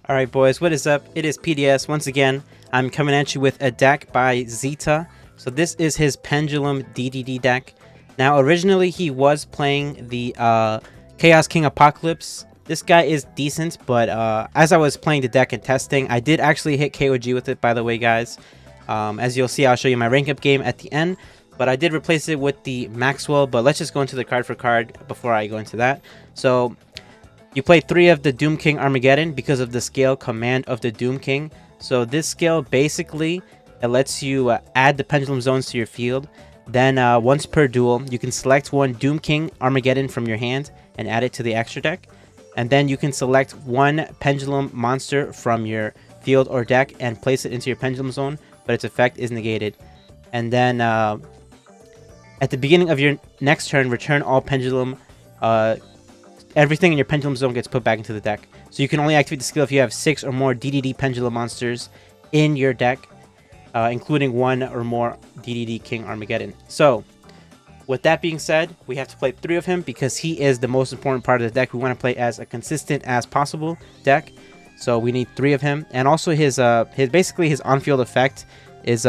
Alright boys, what is up? It is PDS once again. I'm coming at you with a deck by Zeta. So this is his Pendulum DDD deck. Now originally he was playing the Chaos King Apocalypse. This guy is decent, but as I was playing the deck and testing, I did actually hit KOG with it, by the way guys. As you'll see, I'll show you my rank up game at the end. But I did replace it with the Maxwell, but let's just go into the card for card before I go into that. So you play 3 of the Doom King Armageddon because of the scale Command of the Doom King. So this scale basically it lets you add the Pendulum Zones to your field. Then once per duel, you can select one Doom King Armageddon from your hand and add it to the extra deck. And then you can select one Pendulum monster from your field or deck and place it into your Pendulum Zone, but its effect is negated. And then at the beginning of your next turn, return all Pendulum everything in your Pendulum Zone gets put back into the deck. So you can only activate the skill if you have 6 or more DDD Pendulum monsters in your deck, including 1 or more DDD King Armageddon. So, with that being said, we have to play 3 of him because he is the most important part of the deck. We want to play as a consistent as possible deck. So we need 3 of him. And also his basically his on-field effect is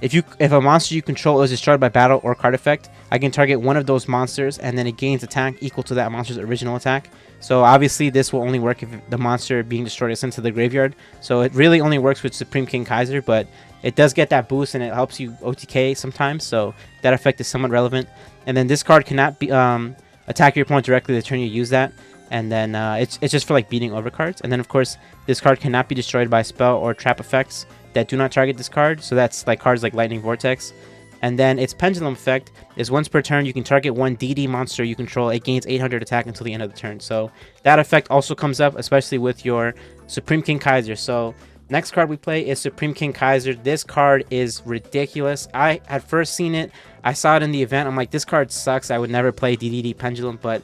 if a monster you control is destroyed by battle or card effect, I can target one of those monsters and then it gains attack equal to that monster's original attack. So obviously this will only work if the monster being destroyed is sent to the graveyard. So it really only works with Supreme King Kaiser, but it does get that boost and it helps you OTK sometimes. So that effect is somewhat relevant. And then this card cannot be attack your opponent directly the turn you use that. And then it's just for like beating over cards. And then of course this card cannot be destroyed by spell or trap effects that do not target this card. So that's like cards like Lightning Vortex. And then its Pendulum effect is once per turn you can target one DD monster you control. It gains 800 attack until the end of the turn. So that effect also comes up, especially with your Supreme King Kaiser. So next card we play is Supreme King Kaiser. This card is ridiculous. I had first seen it. I saw it in the event. I'm like, this card sucks. I would never play DDD Pendulum, but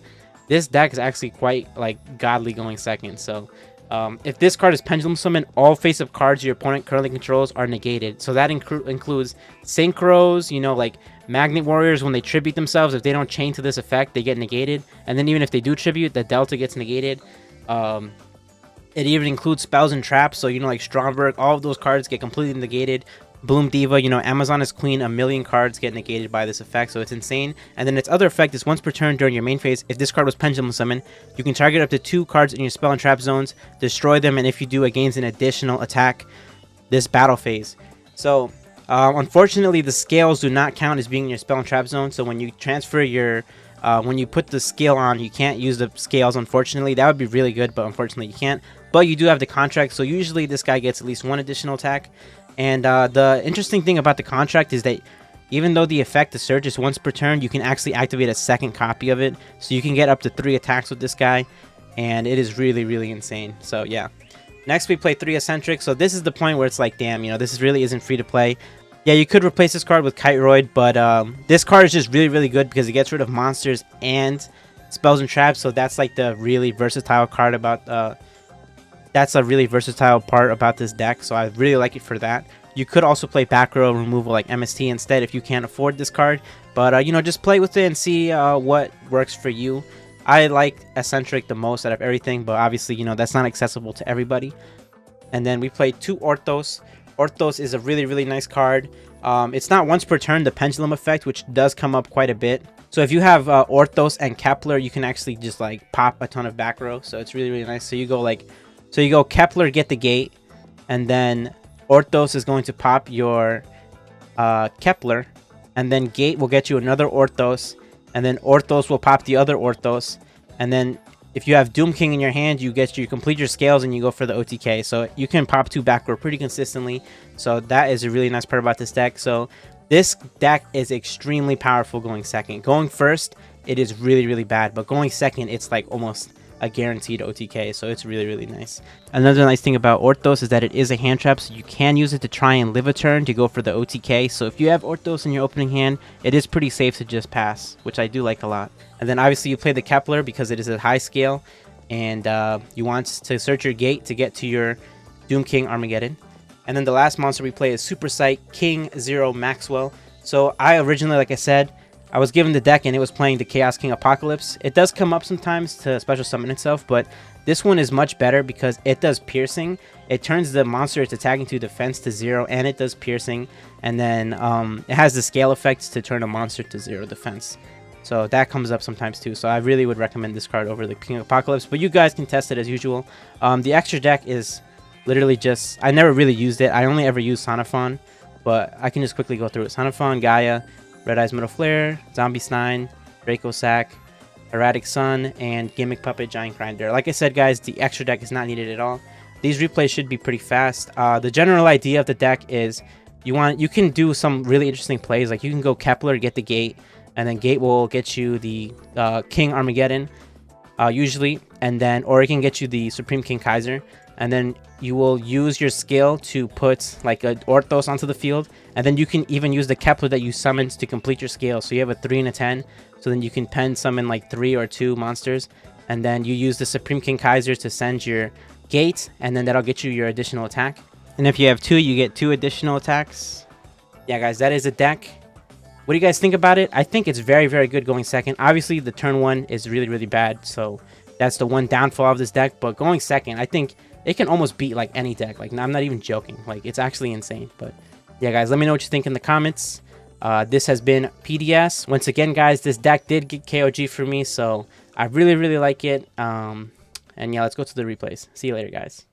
this deck is actually quite like godly going second. So if this card is Pendulum Summon, all face-up cards your opponent currently controls are negated. So that includes Synchros, you know, like Magnet Warriors, when they tribute themselves, if they don't chain to this effect, they get negated. And then even if they do tribute, the Delta gets negated. It even includes spells and traps, so you know, like Stromberg, all of those cards get completely negated. Bloom Diva, you know, Amazon is Queen, 1,000,000 cards get negated by this effect, so it's insane. And then its other effect is once per turn during your main phase, if this card was Pendulum Summon, you can target up to 2 cards in your spell and trap zones, destroy them, and if you do, it gains an additional attack this battle phase. So, unfortunately, the scales do not count as being in your spell and trap zone, so when you transfer your when you put the scale on, you can't use the scales, unfortunately. That would be really good, but unfortunately you can't. But you do have the contract, so usually this guy gets at least 1 additional attack. And the interesting thing about the contract is that even though the effect, the surge, is once per turn, you can actually activate a second copy of it. So you can get up to 3 attacks with this guy. And it is really, really insane. So yeah. Next we play 3 Eccentric. So this is the point where it's like, damn, you know, this really isn't free to play. Yeah, you could replace this card with Kiteroid, but this card is just really, really good because it gets rid of monsters and spells and traps. So that's like the really versatile card about that's a really versatile part about this deck, so I really like it for that. You could also play back row removal like MST instead if you can't afford this card, but you know, just play with it and see what works for you. I like Eccentric the most out of everything, but obviously, you know, that's not accessible to everybody. And then we play 2 Orthos. Orthos is a really, really nice card. It's not once per turn, the Pendulum effect, which does come up quite a bit. So if you have Orthos and Kepler, you can actually just like pop a ton of back row, so it's really, really nice. So you go Kepler, get the gate, and then Orthos is going to pop your Kepler, and then gate will get you another Orthos, and then Orthos will pop the other Orthos, and then if you have Doom King in your hand, you complete your scales and you go for the OTK. So you can pop 2 back row pretty consistently. So that is a really nice part about this deck. So this deck is extremely powerful going second. Going first, it is really, really bad, but going second, it's like almost a guaranteed OTK, so it's really, really nice. Another nice thing about Orthos is that it is a hand trap, so you can use it to try and live a turn to go for the OTK. So if you have Orthos in your opening hand, it is pretty safe to just pass, which I do like a lot. And then obviously you play the Kepler because it is a high scale, and you want to search your gate to get to your Doom King Armageddon. And then the last monster we play is Super Sight King 0 Maxwell. So I originally, like I said, I was given the deck and it was playing the Chaos King Apocalypse. It does come up sometimes to special summon itself, but this one is much better because it does piercing. It turns the monster it's attacking to defense to 0, and it does piercing. And then it has the scale effects to turn a monster to 0 defense. So that comes up sometimes too. So I really would recommend this card over the King Apocalypse, but you guys can test it as usual. The extra deck is literally just, I never really used it. I only ever used Sonophon, but I can just quickly go through it. Sonophon, Gaia, Red Eyes Metal Flare, Zombie Snine, Draco Sack, Erratic Sun, and Gimmick Puppet Giant Grinder. Like I said, guys, the extra deck is not needed at all. These replays should be pretty fast. The general idea of the deck is you can do some really interesting plays. Like you can go Kepler, get the Gate, and then Gate will get you the King Armageddon, usually, and then or it can get you the Supreme King Kaiser, and then you will use your skill to put like a Orthos onto the field, and then you can even use the Kepler that you summoned to complete your scale. So you have a 3 and a 10, so then you can pen summon like 3 or 2 monsters, and then you use the Supreme King Kaiser to send your Gate, and then that'll get you your additional attack. And if you have 2, you get 2 additional attacks. Yeah, guys, that is a deck. What do you guys think about it? I think it's very, very good going second. Obviously, the turn 1 is really, really bad, so that's the one downfall of this deck. But going second, I think it can almost beat like any deck. Like, I'm not even joking. Like, it's actually insane. But yeah, guys, let me know what you think in the comments. This has been PDS. Once again, guys, this deck did get KOG for me, so I really, really like it. And yeah, let's go to the replays. See you later, guys.